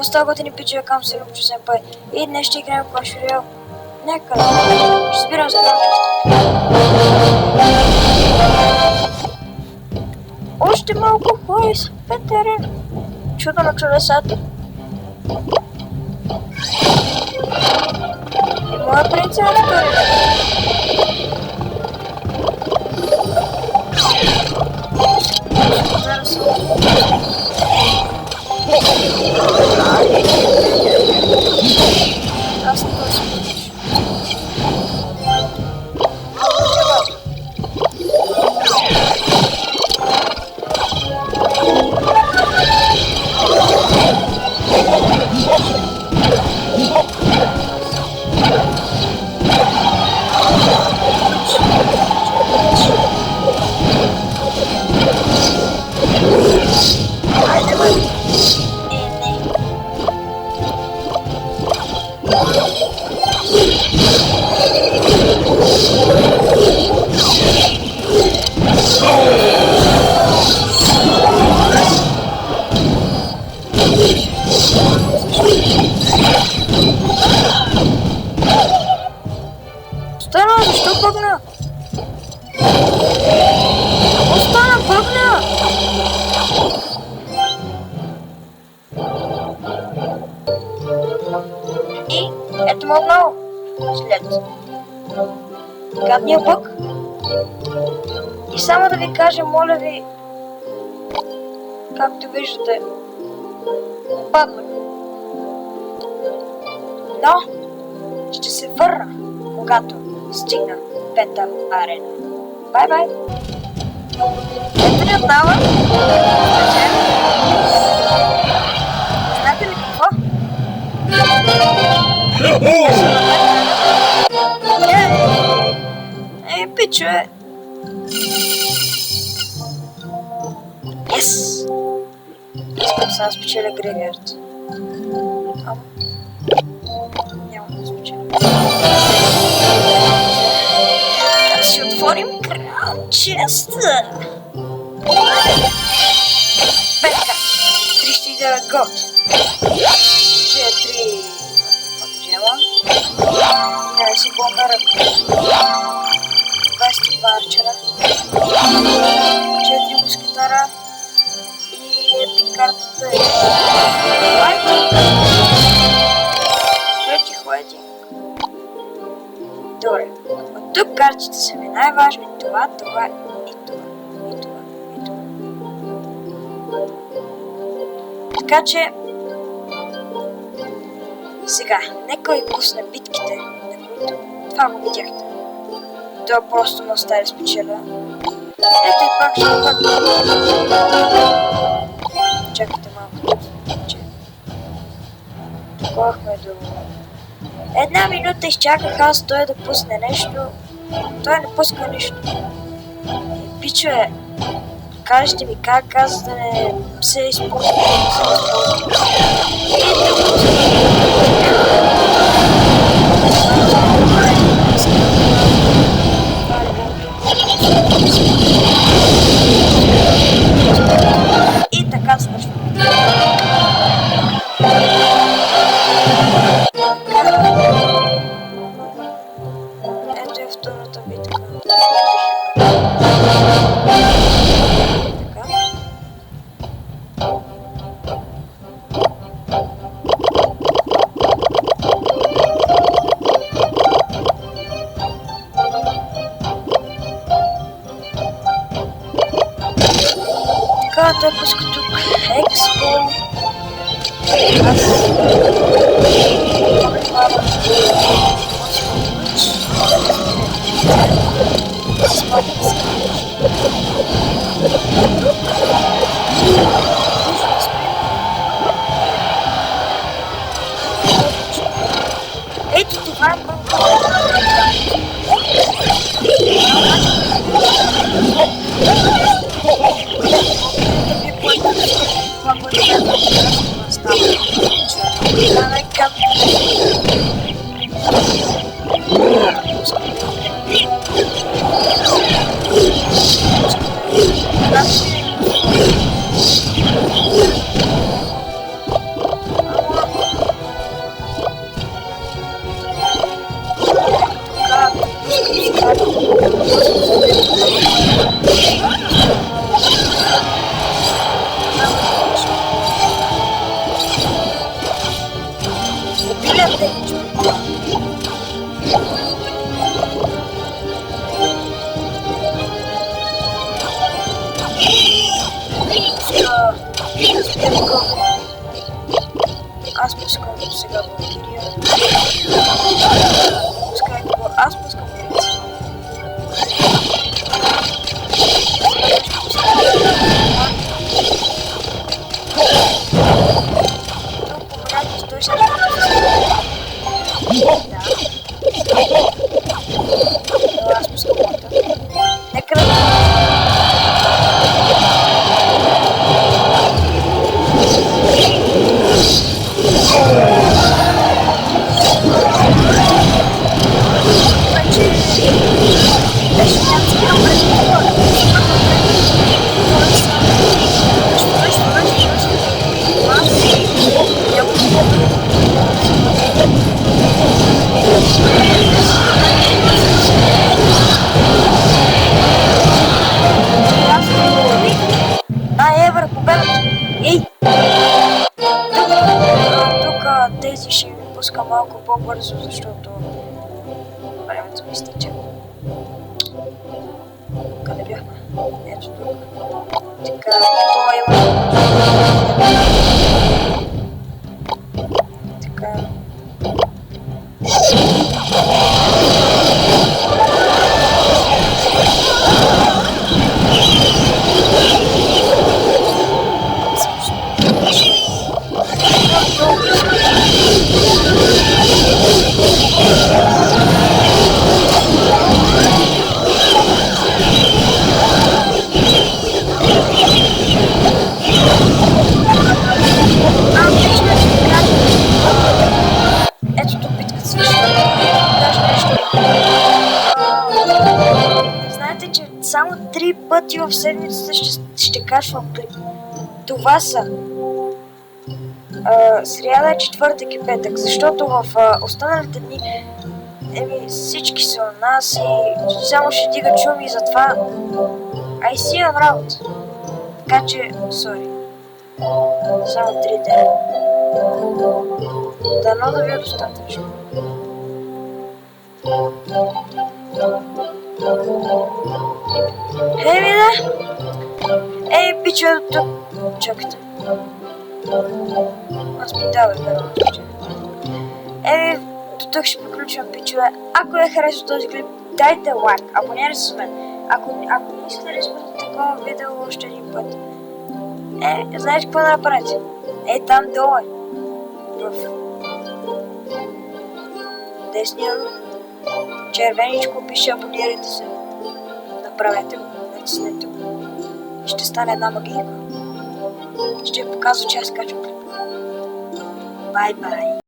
100 години пича към Силупчо Сенпай и днес ще играем Clash Royale. Някъде. Ще спирам за това. Още малко хора са Петъре. Чудо на чудесата. И моя принц е на втори. Зараз съм. Аз не го смутиш. Остана, защо бъгна? Остана, бъгна! И ето му отново. След гадния бъг. И само да ви кажа, моля ви, както виждате, паднах. Но ще се върна, когато стигна пета арена. Бай-бай! Ето ни отново. Знаете ли какво? Пичове! Yes! Искам сега да спечеля Грейвярд. Няма да спечеля. Да си отворим крал честа! Петка! 309 год! 4... Покажема. Не си бомбера. 22 арчера. 4 мускетара. И ето картата е Лайтинг. Трети Лайтинг. Добре. От тук картите са ми най-важни. Това и това. И това. Така че сега, нека ви пусна битките, на които това го видяхте. Това просто ме остави спечеля. Ето и пак ще пак. Чакайте малко. Такохме до... Една минута изчаках аз той да пусне нещо. Той не пуска нищо. И пичове, кажете ми как аз да не се използвам. И така свършва. Ето е втората битка. Така, той пуска тук Експо. Аз предлагам ето това е блокирай го. Аз пускам сега блокирия. Пускай го, аз пускам граница. Тук поменяте 160 да. Но аз пускам мота. Нека да... Евро, победата! Ей! Тук тези ще ви пуска малко по-бързо, защото времето ми стича. Къде бяхме? Ето тук. Така, това има... Така... Ето тук битката се даже нещо. Знаете, че само 3 пъти в седмицата ще качвам клип. Това са сряда, четвъртък и петък, защото в останалите дни всички са у нас и само ще дига чуми и затова ай си имам работа. Така че, сори. Само 3 дена. Дано да ви е достатъчно. Еми да! Ей, пича до тук. Чакайте. Аз ми давай верно. Еми, до тук ще приключвам, пичове. Ако ви харесва този клип, дайте лайк, абонирайте се с мен. Ако не искате да изпратите такова видео още един път, знаете какво да направите? Там долу в десния червеничко пише абонирайте се. Направете го, натиснете го. Ще стане една магийка. Ще ви показва, че аз качвам клип. Бай-бай!